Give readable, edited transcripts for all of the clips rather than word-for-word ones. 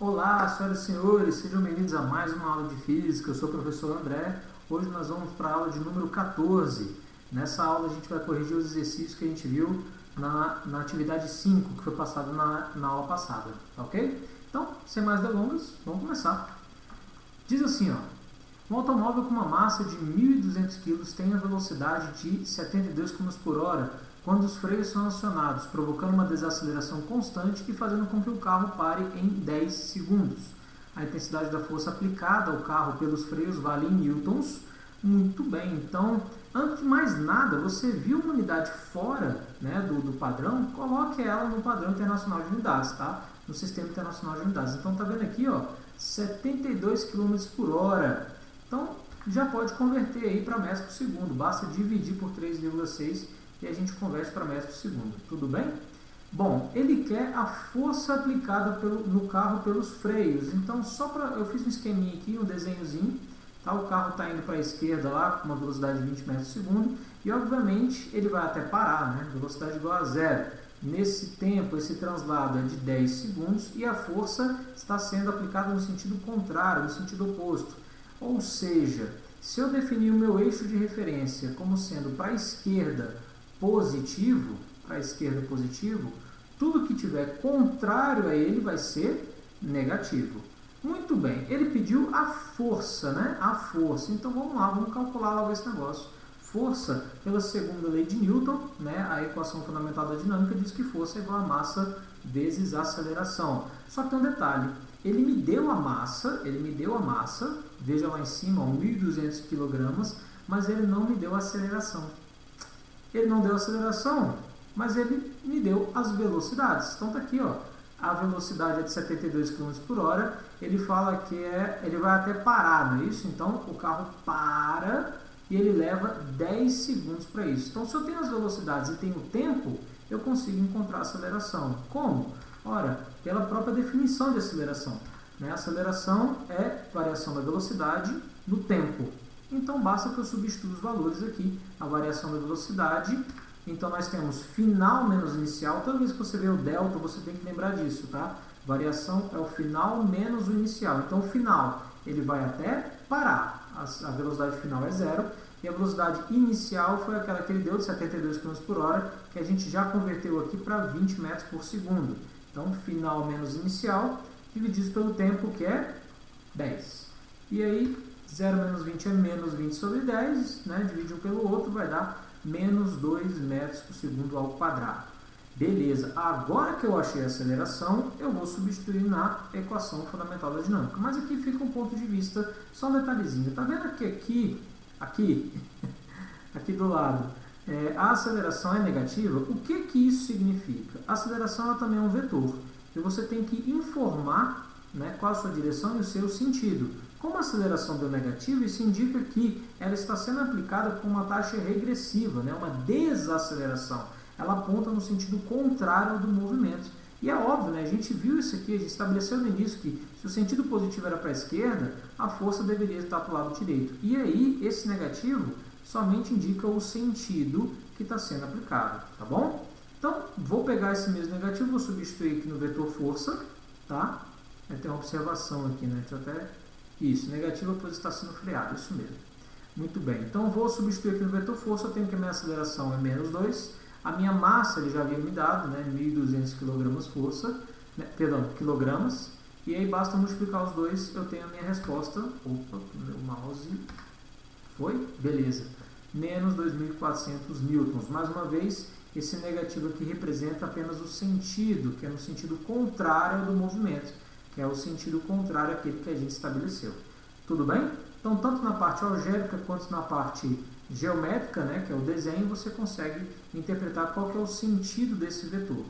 Olá, senhoras e senhores, sejam bem-vindos a mais uma aula de Física. Eu sou o professor André. Hoje nós vamos para a aula de número 14. Nessa aula a gente vai corrigir os exercícios que a gente viu na atividade 5, que foi passada na aula passada, tá ok? Então, sem mais delongas, vamos começar. Diz assim, ó, um automóvel com uma massa de 1.200 kg tem a velocidade de 72 km por hora quando os freios são acionados, provocando uma desaceleração constante e fazendo com que o carro pare em 10 segundos. A intensidade da força aplicada ao carro pelos freios vale em newtons. Muito bem, então, antes de mais nada, você viu uma unidade fora, né, do padrão, coloque ela no padrão internacional de unidades, tá? No sistema internacional de unidades. Então, tá vendo aqui, ó, 72 km por hora. Então, já pode converter aí para metros por segundo. Basta dividir por 3,6 e a gente converte para metros por segundo. Tudo bem? Bom, ele quer a força aplicada no carro pelos freios. Então, eu fiz um esqueminha aqui, um desenhozinho. Tá? O carro está indo para a esquerda lá, com uma velocidade de 20 metros por segundo. E, obviamente, ele vai até parar, né? Velocidade igual a zero. Nesse tempo, esse translado é de 10 segundos e a força está sendo aplicada no sentido contrário, no sentido oposto. Ou seja, se eu definir o meu eixo de referência como sendo para a esquerda positivo, tudo que tiver contrário a ele vai ser negativo. Muito bem, ele pediu a força, né? A força. Então vamos lá, vamos calcular logo esse negócio. Força, pela segunda lei de Newton, né? A equação fundamental da dinâmica diz que força é igual a massa vezes aceleração. Só que tem um detalhe, ele me deu a massa, veja lá em cima, 1.200 kg, mas ele não me deu a aceleração. Ele não deu aceleração, mas ele me deu as velocidades. Então tá aqui, ó, a velocidade é de 72 km por hora, ele fala que ele vai até parar, não é isso? Então o carro para e ele leva 10 segundos para isso. Então se eu tenho as velocidades e tenho o tempo, eu consigo encontrar a aceleração. Como? Ora, pela própria definição de aceleração. Né? A aceleração é variação da velocidade no tempo. Então, basta que eu substitua os valores aqui, a variação da velocidade. Então, nós temos final menos inicial. Toda vez que você vê o delta, você tem que lembrar disso, tá? Variação é o final menos o inicial. Então, o final, ele vai até parar. A velocidade final é zero. E a velocidade inicial foi aquela que ele deu, de 72 km por hora, que a gente já converteu aqui para 20 metros por segundo. Então, final menos inicial, dividido pelo tempo, que é 10. E aí, 0 menos 20 é menos 20 sobre 10, né? Divide um pelo outro, vai dar menos 2 metros por segundo ao quadrado. Beleza, agora que eu achei a aceleração, eu vou substituir na equação fundamental da dinâmica. Mas aqui fica um ponto de vista, só um detalhezinho. Tá vendo que aqui do lado, a aceleração é negativa? O que isso significa? A aceleração ela também é um vetor. E você tem que informar, né, qual a sua direção e o seu sentido. Como a aceleração deu negativa, isso indica que ela está sendo aplicada com uma taxa regressiva, né, uma desaceleração. Ela aponta no sentido contrário ao do movimento. E é óbvio, né, a gente viu isso aqui, a gente estabeleceu no início que se o sentido positivo era para a esquerda, a força deveria estar para o lado direito. E aí, esse negativo somente indica o sentido que está sendo aplicado, tá bom? Então, vou pegar esse mesmo negativo, vou substituir aqui no vetor força, tá? Tem uma observação aqui, né? Deixa eu até... Isso, negativo pois está sendo freado, isso mesmo. Muito bem, então vou substituir aqui no vetor força, eu tenho que a minha aceleração é menos 2, a minha massa ele já havia me dado, né? 1.200 kg força, né? Perdão, quilogramas, e aí basta multiplicar os dois, eu tenho a minha resposta. Opa, meu mouse foi? Beleza. Menos 2.400 newtons. Mais uma vez, esse negativo aqui representa apenas o sentido, que é no sentido contrário ao do movimento, que é o sentido contrário àquele que a gente estabeleceu. Tudo bem? Então, tanto na parte algébrica quanto na parte geométrica, né, que é o desenho, você consegue interpretar qual que é o sentido desse vetor.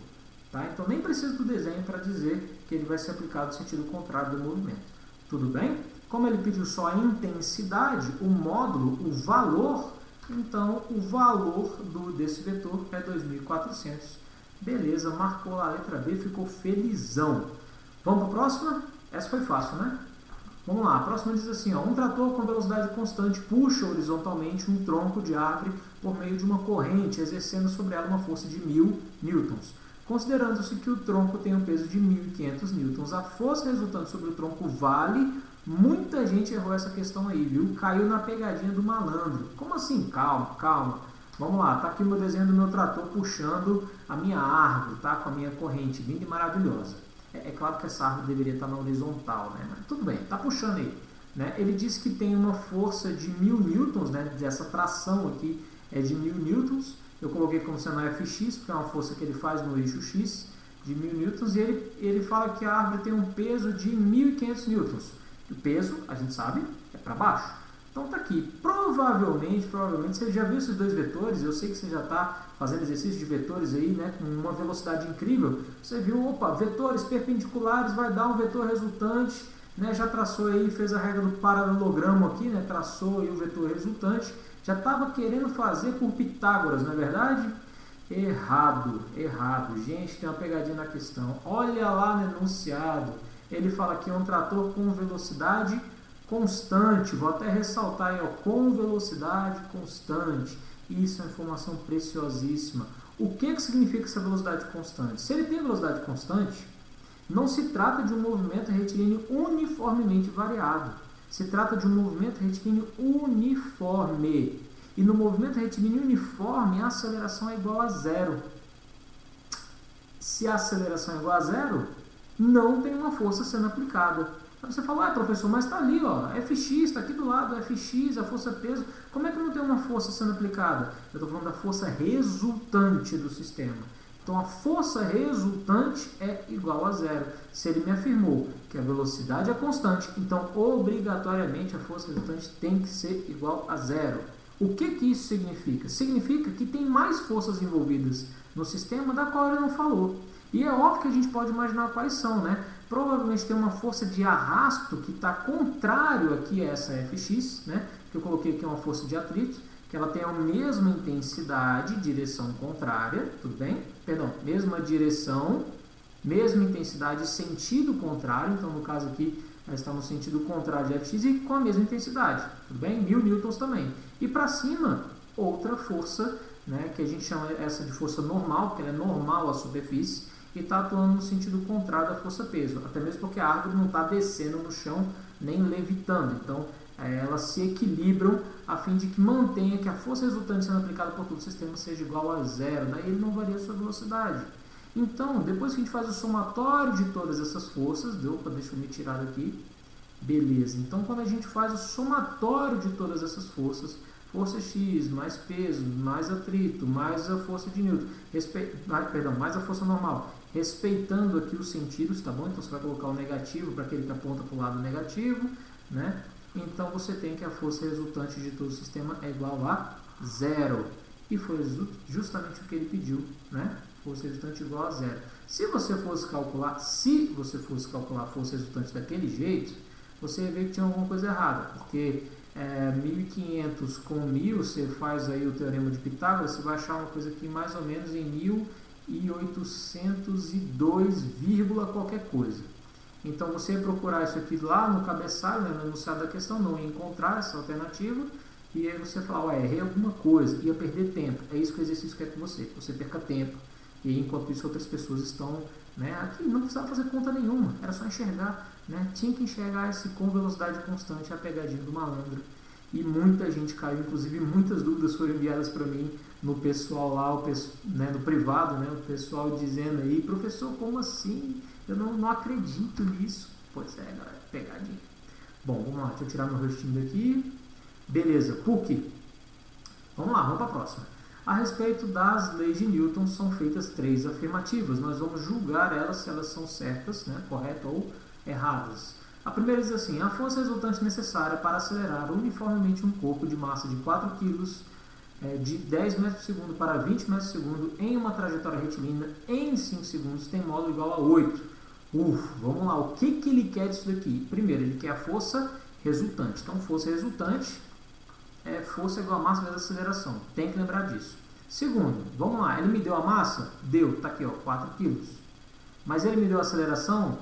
Tá? Então, nem precisa do desenho para dizer que ele vai ser aplicado no sentido contrário do movimento. Tudo bem? Como ele pediu só a intensidade, o módulo, o valor, então o valor desse vetor é 2.400. Beleza, marcou a letra B, ficou felizão. Vamos para a próxima? Essa foi fácil, né? Vamos lá, a próxima diz assim, ó, um trator com velocidade constante puxa horizontalmente um tronco de árvore por meio de uma corrente, exercendo sobre ela uma força de 1.000 newtons. Considerando-se que o tronco tem um peso de 1.500 newtons, a força resultante sobre o tronco vale... Muita gente errou essa questão aí, viu? Caiu na pegadinha do malandro. Como assim? Calma, calma. Vamos lá, tá aqui o meu desenho do meu trator puxando a minha árvore, tá? Com a minha corrente linda e maravilhosa. É claro que essa árvore deveria estar na horizontal, né? Mas tudo bem, tá puxando aí. Né? Ele diz que tem uma força de 1.000 newtons, né? Dessa tração aqui é de 1.000 newtons. Eu coloquei como sendo Fx, porque é uma força que ele faz no eixo X, de 1.000 newtons. E ele fala que a árvore tem um peso de 1.500 newtons. O peso, a gente sabe, é para baixo. Então tá aqui. Provavelmente, você já viu esses dois vetores. Eu sei que você já está fazendo exercício de vetores aí, né, com uma velocidade incrível. Você viu, opa, vetores perpendiculares vai dar um vetor resultante, né, já traçou aí, fez a regra do paralelogramo aqui, né, traçou aí o vetor resultante. Já estava querendo fazer por Pitágoras, não é verdade? Errado, errado. Gente, tem uma pegadinha na questão. Olha lá no enunciado. Ele fala que é um trator com velocidade constante. Vou até ressaltar aí, ó, com velocidade constante. Isso é uma informação preciosíssima. O que significa essa velocidade constante? Se ele tem velocidade constante, não se trata de um movimento retilíneo uniformemente variado. Se trata de um movimento retilíneo uniforme. E no movimento retilíneo uniforme, a aceleração é igual a zero. Se a aceleração é igual a zero, não tem uma força sendo aplicada. Aí você fala, professor, mas está ali, ó, Fx, está aqui do lado, Fx, a força peso, como é que não tem uma força sendo aplicada? Eu estou falando da força resultante do sistema. Então a força resultante é igual a zero. Se ele me afirmou que a velocidade é constante, então obrigatoriamente a força resultante tem que ser igual a zero. O que isso significa? Significa que tem mais forças envolvidas no sistema da qual ele não falou. E é óbvio que a gente pode imaginar quais são, né? Provavelmente tem uma força de arrasto que está contrário aqui a essa Fx, né? Que eu coloquei aqui uma força de atrito, que ela tem a mesma intensidade, direção contrária, tudo bem? Perdão, mesma direção, mesma intensidade, sentido contrário. Então, no caso aqui, ela está no sentido contrário de Fx e com a mesma intensidade, tudo bem? 1.000 newtons também. E para cima, outra força, né? Que a gente chama essa de força normal, que ela é normal à superfície, e está atuando no sentido contrário da força-peso, até mesmo porque a árvore não está descendo no chão nem levitando, então elas se equilibram a fim de que mantenha que a força resultante sendo aplicada por todo o sistema seja igual a zero, daí ele não varia a sua velocidade. Então, depois que a gente faz o somatório de todas essas forças, deixa eu me tirar daqui, beleza, então quando a gente faz o somatório de todas essas forças, força X, mais peso, mais atrito, mais a força de Newton, mais a força normal, respeitando aqui os sentidos, tá bom? Então você vai colocar o negativo para aquele que aponta para o lado negativo, né? Então você tem que a força resultante de todo o sistema é igual a zero. E foi justamente o que ele pediu, né? Força resultante igual a zero. Se você fosse calcular a força resultante daquele jeito, você ia ver que tinha alguma coisa errada, porque 1.500 com 1.000, você faz aí o teorema de Pitágoras, você vai achar uma coisa aqui mais ou menos em 1.802, qualquer coisa. Então você ia procurar isso aqui lá no cabeçalho, né, no enunciado da questão, não ia encontrar essa alternativa, e aí você fala, errei alguma coisa, ia perder tempo. É isso que o exercício quer com você, que você perca tempo. E enquanto isso outras pessoas estão, né, aqui não precisava fazer conta nenhuma, era só enxergar, né, tinha que enxergar esse com velocidade constante, a pegadinha do malandro. E muita gente caiu, inclusive muitas dúvidas foram enviadas para mim no pessoal lá, no privado, né, o pessoal dizendo aí, professor, como assim? Eu não acredito nisso. Pois é, galera, pegadinha. Bom, vamos lá, deixa eu tirar meu rostinho daqui. Beleza, PUC. Vamos lá, vamos para a próxima. A respeito das leis de Newton, são feitas 3 afirmativas. Nós vamos julgar elas se elas são certas, né, corretas ou erradas. A primeira diz assim: a força resultante necessária para acelerar uniformemente um corpo de massa de 4 kg de 10 metros por segundo para 20 metros por segundo em uma trajetória retilínea em 5 segundos tem módulo igual a 8. Vamos lá, o que ele quer disso daqui? Primeiro, ele quer a força resultante. Então, força resultante é força igual a massa vezes aceleração. Tem que lembrar disso. Segundo, vamos lá, ele me deu a massa? Deu, tá aqui, ó, 4 kg. Mas ele me deu a aceleração?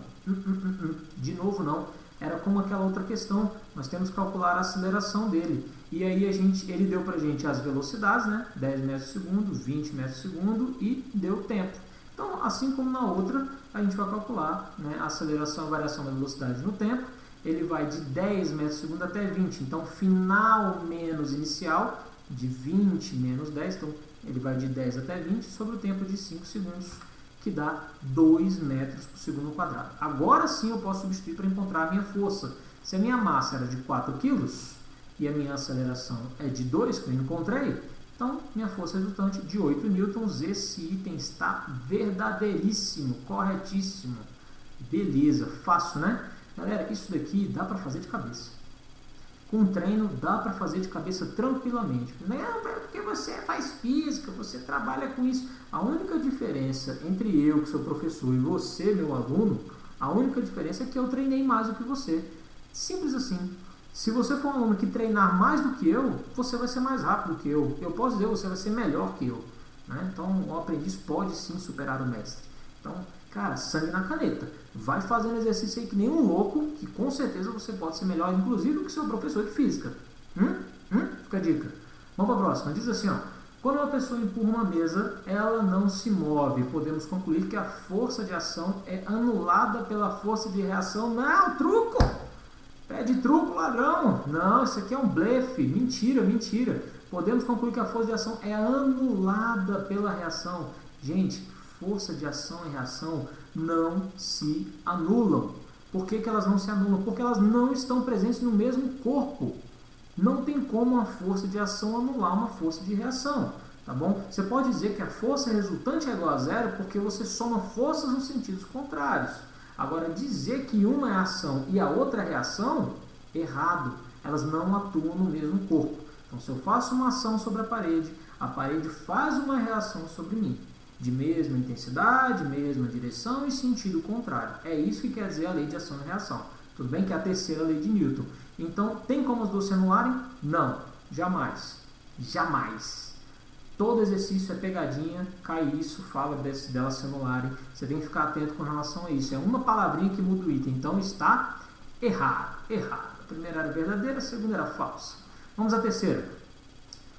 De novo não. Era como aquela outra questão, nós temos que calcular a aceleração dele. E aí ele deu pra gente as velocidades, né? 10 metros por segundo, 20 metros por segundo e deu tempo. Então, assim como na outra, a gente vai calcular, né, a aceleração e a variação da velocidade no tempo. Ele vai de 10 metros por segundo até 20. Então, final menos inicial, de 20 menos 10. Então, ele vai de 10 até 20 sobre o tempo de 5 segundos, que dá 2 metros por segundo quadrado. Agora sim eu posso substituir para encontrar a minha força. Se a minha massa era de 4 kg e a minha aceleração é de 2, que eu encontrei, então minha força resultante de 8 newtons. Esse item está verdadeiríssimo, corretíssimo. Beleza, fácil, né? Galera, isso daqui dá para fazer de cabeça. Com treino dá para fazer de cabeça tranquilamente. Não é porque você faz física, você trabalha com isso. A única diferença entre eu, que sou professor, e você, meu aluno, a única diferença é que eu treinei mais do que você. Simples assim. Se você for um aluno que treinar mais do que eu, você vai ser mais rápido que eu. Eu posso dizer, você vai ser melhor que eu. Né? Então, o aprendiz pode sim superar o mestre. Então, cara, sangue na caneta. Vai fazendo exercício aí que nem um louco, que com certeza você pode ser melhor, inclusive, do que seu professor de física. Fica a dica. Vamos para a próxima. Diz assim, ó. Quando uma pessoa empurra uma mesa, ela não se move. Podemos concluir que a força de ação é anulada pela força de reação. Não, truco! Pede truco, ladrão! Não, isso aqui é um blefe. Mentira, mentira. Podemos concluir que a força de ação é anulada pela reação. Gente, força de ação e reação não se anulam. Por que elas não se anulam? Porque elas não estão presentes no mesmo corpo. Não tem como uma força de ação anular uma força de reação. Tá bom? Você pode dizer que a força resultante é igual a zero porque você soma forças nos sentidos contrários. Agora, dizer que uma é ação e a outra é reação, errado. Elas não atuam no mesmo corpo. Então, se eu faço uma ação sobre a parede faz uma reação sobre mim. De mesma intensidade, mesma direção e sentido contrário. É isso que quer dizer a lei de ação e reação. Tudo bem que é a terceira lei de Newton. Então, tem como as duas se anularem? Não, jamais. Jamais. Todo exercício é pegadinha, cai isso, fala delas se anularem. Você tem que ficar atento com relação a isso. É uma palavrinha que muda o item. Então, está errado. Errado. A primeira era verdadeira, a segunda era falsa. Vamos à terceira.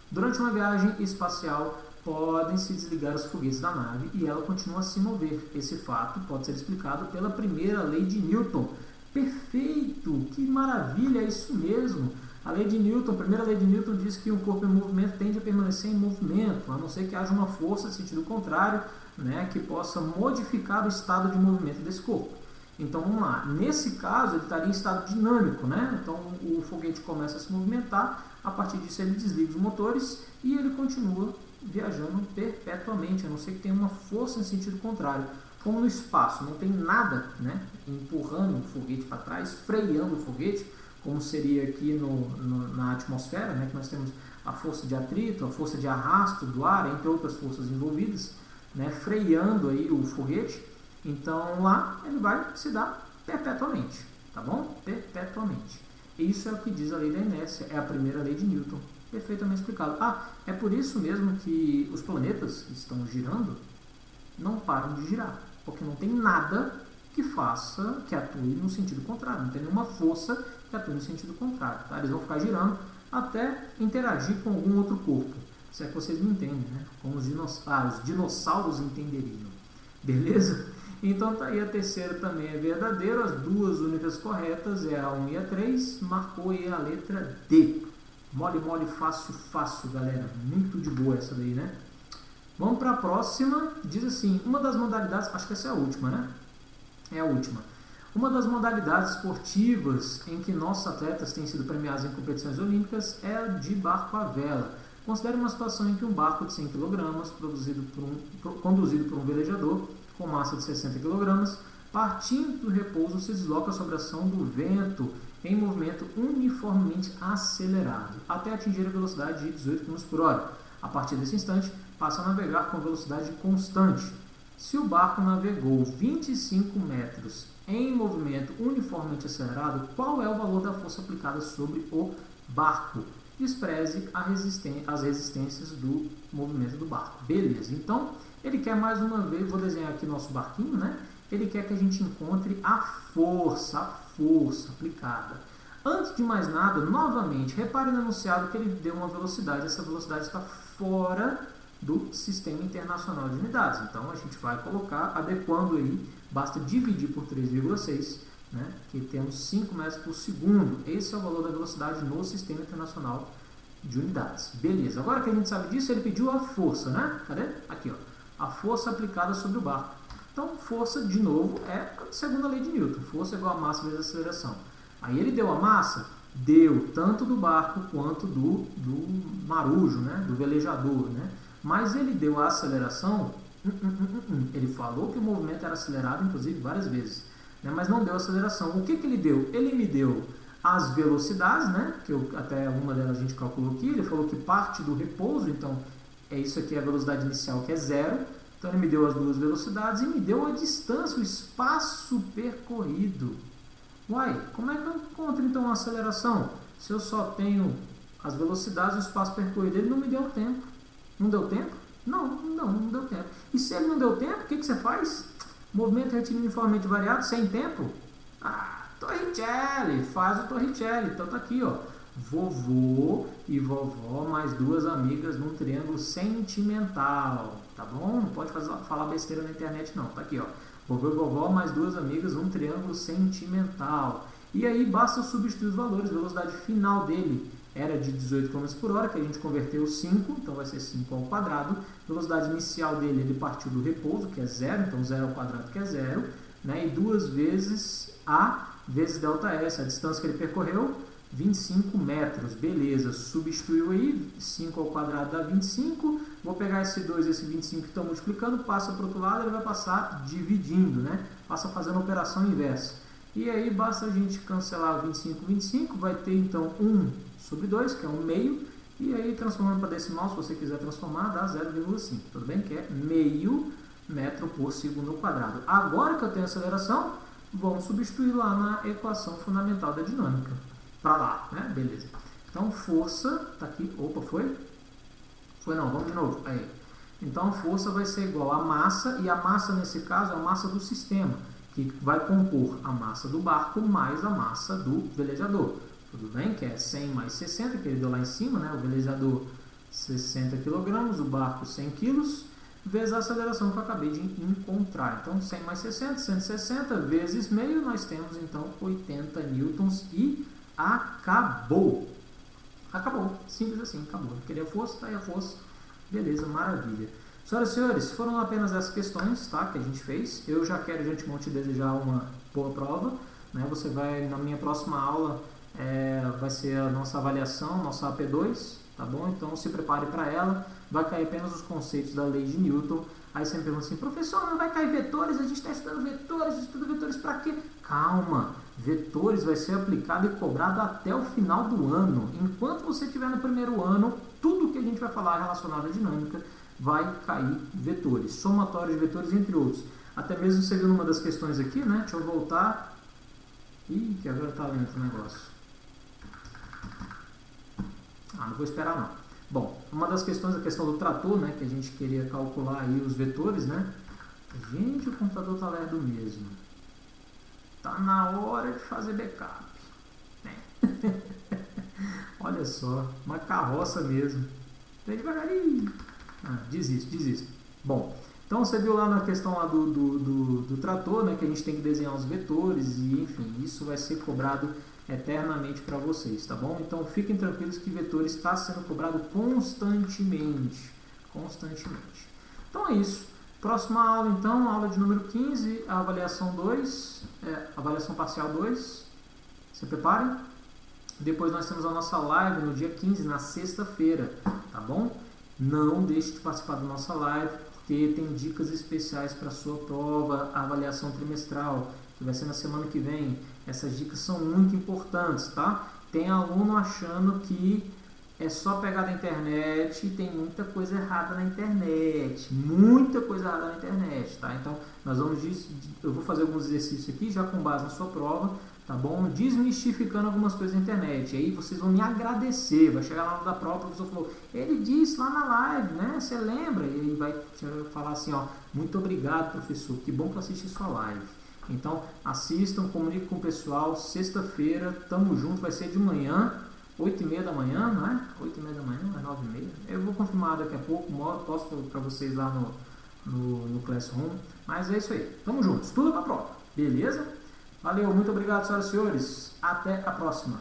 Durante uma viagem espacial, podem se desligar os foguetes da nave e ela continua a se mover. Esse fato pode ser explicado pela primeira lei de Newton. Perfeito! Que maravilha! É isso mesmo! A lei de Newton, a primeira lei de Newton diz que um corpo em movimento tende a permanecer em movimento, a não ser que haja uma força de sentido contrário, né, que possa modificar o estado de movimento desse corpo. Então vamos lá, nesse caso ele estaria em estado dinâmico, né? Então o foguete começa a se movimentar, a partir disso ele desliga os motores e ele continua viajando perpetuamente, a não ser que tenha uma força em sentido contrário. Como no espaço, não tem nada, né, empurrando o foguete para trás, freando o foguete, como seria aqui na atmosfera, né, que nós temos a força de atrito, a força de arrasto do ar, entre outras forças envolvidas, né, freando aí o foguete. Então lá ele vai se dar perpetuamente, tá bom? Perpetuamente. Isso é o que diz a lei da inércia, é a primeira lei de Newton. Perfeitamente explicado. É por isso mesmo que os planetas que estão girando não param de girar, porque não tem nada que faça, que atue no sentido contrário, não tem nenhuma força que atue no sentido contrário. Tá? Eles vão ficar girando até interagir com algum outro corpo, se é que vocês me entendem, né? Como os dinossauros entenderiam. Beleza? Então tá aí, a terceira também é verdadeira, as duas únicas corretas é a 1 e a 3, marcou aí a letra D. Mole, mole, fácil, fácil, galera. Muito de boa essa daí, né? Vamos para a próxima. Diz assim, uma das modalidades, acho que essa é a última, né? É a última. Uma das modalidades esportivas em que nossos atletas têm sido premiados em competições olímpicas é a de barco à vela. Considere uma situação em que um barco de 100 kg, conduzido por um velejador com massa de 60 kg, partindo do repouso, se desloca sob a ação do vento em movimento uniformemente acelerado, até atingir a velocidade de 18 km por hora. A partir desse instante, passa a navegar com velocidade constante. Se o barco navegou 25 metros em movimento uniformemente acelerado, qual é o valor da força aplicada sobre o barco? Despreze as resistências do movimento do barco. Beleza, então ele quer mais uma vez, vou desenhar aqui nosso barquinho, né? Ele quer que a gente encontre a força aplicada. Antes de mais nada, novamente, repare no enunciado que ele deu uma velocidade. Essa velocidade está fora do Sistema Internacional de Unidades. Então, a gente vai colocar, adequando aí, basta dividir por 3,6, né, que temos 5 metros por segundo. Esse é o valor da velocidade no Sistema Internacional de Unidades. Beleza, agora que a gente sabe disso, ele pediu a força, né? Cadê? Aqui, ó. A força aplicada sobre o barco. Então, força, de novo, é a segunda lei de Newton. Força é igual a massa vezes a aceleração. Aí ele deu a massa, deu tanto do barco quanto do marujo, né? Do velejador, né? Mas ele deu a aceleração, ele falou que o movimento era acelerado, inclusive, várias vezes, né? Mas não deu aceleração. O que ele deu? Ele me deu as velocidades, né? Que até uma delas a gente calculou aqui. Ele falou que parte do repouso, então é isso aqui, a velocidade inicial, que é 0. Então ele me deu as duas velocidades e me deu a distância, o espaço percorrido. Uai, como é que eu encontro então a aceleração? Se eu só tenho as velocidades e o espaço percorrido, ele não me deu tempo. Não deu tempo? Não deu tempo. E se ele não deu tempo, o que você faz? Movimento retilíneo uniformemente variado sem tempo? Torricelli, faz o Torricelli. Então tá aqui, ó. Vovô e vovó mais duas amigas num triângulo sentimental, tá bom? Não pode falar besteira na internet não, tá aqui, ó. Vovô e vovó mais duas amigas num triângulo sentimental. E aí basta substituir os valores. A velocidade final dele era de 18 km por hora, que a gente converteu 5, então vai ser 5 ao quadrado. A velocidade inicial dele, ele partiu do repouso, que é 0, então 0 ao quadrado, que é 0, né? E 2 vezes A vezes ΔS, a distância que ele percorreu, 25 metros, beleza, substituiu aí, 5 ao quadrado dá 25, vou pegar esse 2 e esse 25 que estão multiplicando, passa para o outro lado, ele vai passar dividindo, né? Passa fazendo a operação inversa. E aí basta a gente cancelar 25, vai ter então 1 sobre 2, que é 1 meio, e aí transformando para decimal, se você quiser transformar, dá 0,5, tudo bem? Que é meio metro por segundo ao quadrado. Agora que eu tenho aceleração, vamos substituir lá na equação fundamental da dinâmica. Para lá, né? Beleza. Então, força, tá aqui, opa, foi? Foi não, vamos de novo. Aí. Então, força vai ser igual a massa, e a massa nesse caso é a massa do sistema, que vai compor a massa do barco mais a massa do velejador. Tudo bem? Que é 100 mais 60, que ele deu lá em cima, né? O velejador 60 kg, o barco 100 kg, vezes a aceleração que eu acabei de encontrar. Então, 100 mais 60, 160 vezes meio, nós temos então 80 newtons e acabou. Acabou. Simples assim, acabou. Queria força, tá aí a força. Beleza, maravilha. Senhoras e senhores, foram apenas essas questões, tá, que a gente fez. Eu já quero de antemão te desejar uma boa prova, né? Você vai, na minha próxima aula, vai ser a nossa avaliação, nossa AP2, tá bom? Então se prepare para ela. Vai cair apenas os conceitos da lei de Newton. Aí você me pergunta assim, professor, não vai cair vetores? A gente está estudando vetores, estuda vetores para quê? Calma, vetores vai ser aplicado e cobrado até o final do ano. Enquanto você estiver no primeiro ano, tudo que a gente vai falar relacionado à dinâmica vai cair vetores, somatórios de vetores, entre outros. Até mesmo você viu numa das questões aqui, né? Deixa eu voltar. Ih, que agora está lento o negócio. Não vou esperar não. Bom, uma das questões, a questão do trator, né, que a gente queria calcular aí os vetores, né? Gente, o computador tá lerdo mesmo. Tá na hora de fazer backup. Olha só, uma carroça mesmo. Vem devagarinho. Desisto. Bom, então você viu lá na questão lá do trator, né, que a gente tem que desenhar os vetores e, enfim, isso vai ser cobrado eternamente para vocês, tá bom? Então fiquem tranquilos que vetores está sendo cobrado constantemente. Então é isso. Próxima aula então, aula de número 15, a avaliação 2, avaliação parcial 2. Se preparem. Depois nós temos a nossa live no dia 15, na sexta-feira, tá bom? Não deixe de participar da nossa live, porque tem dicas especiais para a sua prova, a avaliação trimestral, que vai ser na semana que vem. Essas dicas são muito importantes, tá? Tem aluno achando que é só pegar da internet e tem muita coisa errada na internet. Tá? Então, eu vou fazer alguns exercícios aqui, já com base na sua prova, tá bom? Desmistificando algumas coisas na internet. Aí vocês vão me agradecer. Vai chegar lá no da prova, o professor falou, ele disse lá na live, né? Você lembra? E ele vai falar assim, ó, muito obrigado, professor. Que bom que eu assisti sua live. Então, assistam, comuniquem com o pessoal. Sexta-feira, tamo junto, vai ser de manhã. 8h30 da manhã, não é? 8h30 da manhã, é 9h30. Eu vou confirmar daqui a pouco, posto para vocês lá no Classroom. Mas é isso aí. Tamo juntos. Tudo pra prova. Beleza? Valeu, muito obrigado, senhoras e senhores. Até a próxima.